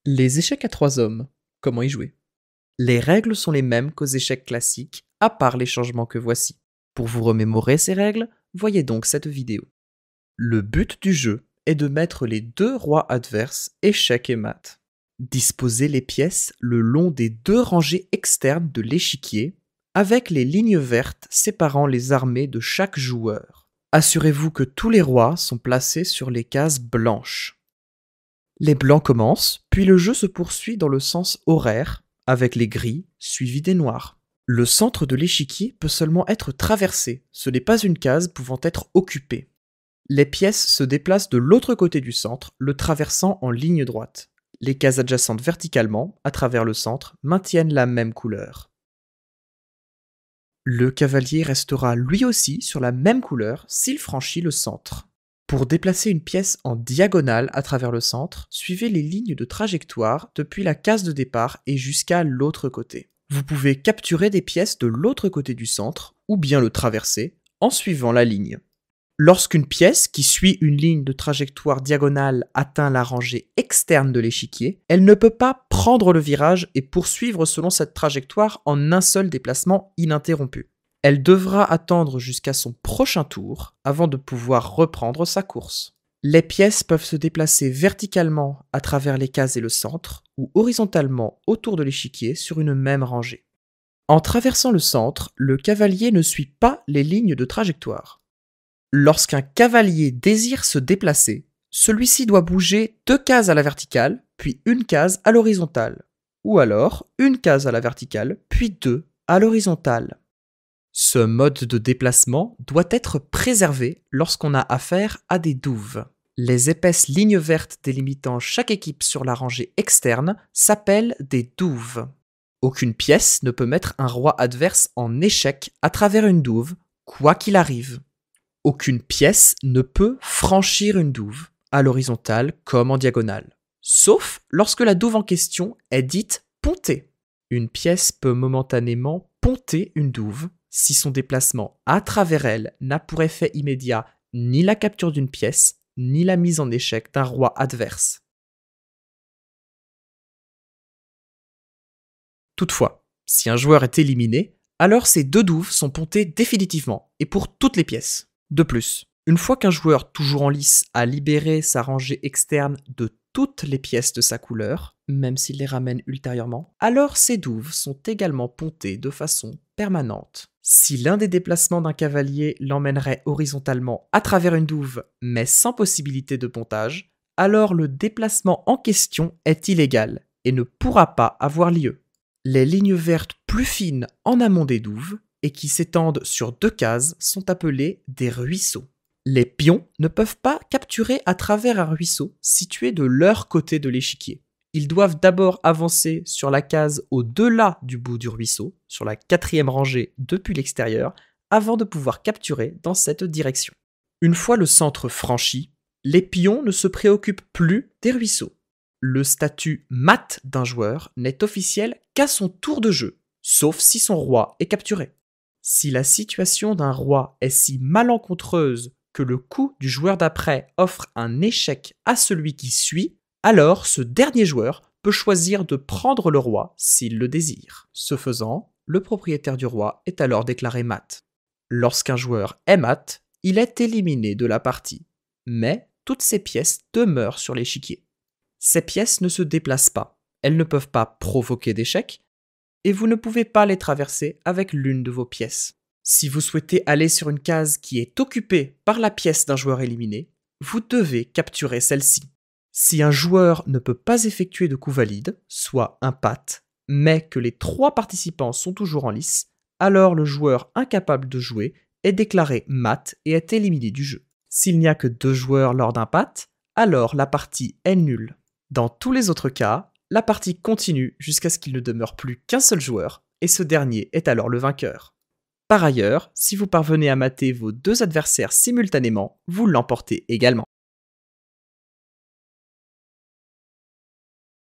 Les échecs à 3 hommes, comment y jouer? Les règles sont les mêmes qu'aux échecs classiques, à part les changements que voici. Pour vous remémorer ces règles, voyez donc cette vidéo. Le but du jeu est de mettre les deux rois adverses, échec et mat. Disposez les pièces le long des deux rangées externes de l'échiquier, avec les lignes vertes séparant les armées de chaque joueur. Assurez-vous que tous les rois sont placés sur les cases blanches. Les blancs commencent, puis le jeu se poursuit dans le sens horaire, avec les gris suivis des noirs. Le centre de l'échiquier peut seulement être traversé, ce n'est pas une case pouvant être occupée. Les pièces se déplacent de l'autre côté du centre, le traversant en ligne droite. Les cases adjacentes verticalement, à travers le centre, maintiennent la même couleur. Le cavalier restera lui aussi sur la même couleur s'il franchit le centre. Pour déplacer une pièce en diagonale à travers le centre, suivez les lignes de trajectoire depuis la case de départ et jusqu'à l'autre côté. Vous pouvez capturer des pièces de l'autre côté du centre, ou bien le traverser, en suivant la ligne. Lorsqu'une pièce qui suit une ligne de trajectoire diagonale atteint la rangée externe de l'échiquier, elle ne peut pas prendre le virage et poursuivre selon cette trajectoire en un seul déplacement ininterrompu. Elle devra attendre jusqu'à son prochain tour avant de pouvoir reprendre sa course. Les pièces peuvent se déplacer verticalement à travers les cases et le centre, ou horizontalement autour de l'échiquier sur une même rangée. En traversant le centre, le cavalier ne suit pas les lignes de trajectoire. Lorsqu'un cavalier désire se déplacer, celui-ci doit bouger 2 cases à la verticale, puis une case à l'horizontale, ou alors une case à la verticale, puis 2 à l'horizontale. Ce mode de déplacement doit être préservé lorsqu'on a affaire à des douves. Les épaisses lignes vertes délimitant chaque équipe sur la rangée externe s'appellent des douves. Aucune pièce ne peut mettre un roi adverse en échec à travers une douve, quoi qu'il arrive. Aucune pièce ne peut franchir une douve, à l'horizontale comme en diagonale, sauf lorsque la douve en question est dite pontée. Une pièce peut momentanément ponter une douve si son déplacement à travers elle n'a pour effet immédiat ni la capture d'une pièce, ni la mise en échec d'un roi adverse. Toutefois, si un joueur est éliminé, alors ces 2 douves sont pontées définitivement, et pour toutes les pièces. De plus, une fois qu'un joueur toujours en lice a libéré sa rangée externe de toutes les pièces de sa couleur, même s'il les ramène ultérieurement, alors ces douves sont également pontées de façon permanente. Si l'un des déplacements d'un cavalier l'emmènerait horizontalement à travers une douve, mais sans possibilité de pontage, alors le déplacement en question est illégal et ne pourra pas avoir lieu. Les lignes vertes plus fines en amont des douves et qui s'étendent sur 2 cases sont appelées des ruisseaux. Les pions ne peuvent pas capturer à travers un ruisseau situé de leur côté de l'échiquier. Ils doivent d'abord avancer sur la case au-delà du bout du ruisseau, sur la 4e rangée depuis l'extérieur, avant de pouvoir capturer dans cette direction. Une fois le centre franchi, les pions ne se préoccupent plus des ruisseaux. Le statut mat d'un joueur n'est officiel qu'à son tour de jeu, sauf si son roi est capturé. Si la situation d'un roi est si malencontreuse que le coup du joueur d'après offre un échec à celui qui suit, alors ce dernier joueur peut choisir de prendre le roi s'il le désire. Ce faisant, le propriétaire du roi est alors déclaré mat. Lorsqu'un joueur est mat, il est éliminé de la partie, mais toutes ses pièces demeurent sur l'échiquier. Ces pièces ne se déplacent pas, elles ne peuvent pas provoquer d'échec, et vous ne pouvez pas les traverser avec l'une de vos pièces. Si vous souhaitez aller sur une case qui est occupée par la pièce d'un joueur éliminé, vous devez capturer celle-ci. Si un joueur ne peut pas effectuer de coup valide, soit un pat, mais que les 3 participants sont toujours en lice, alors le joueur incapable de jouer est déclaré mat et est éliminé du jeu. S'il n'y a que 2 joueurs lors d'un pat, alors la partie est nulle. Dans tous les autres cas, la partie continue jusqu'à ce qu'il ne demeure plus qu'un seul joueur, et ce dernier est alors le vainqueur. Par ailleurs, si vous parvenez à mater vos 2 adversaires simultanément, vous l'emportez également.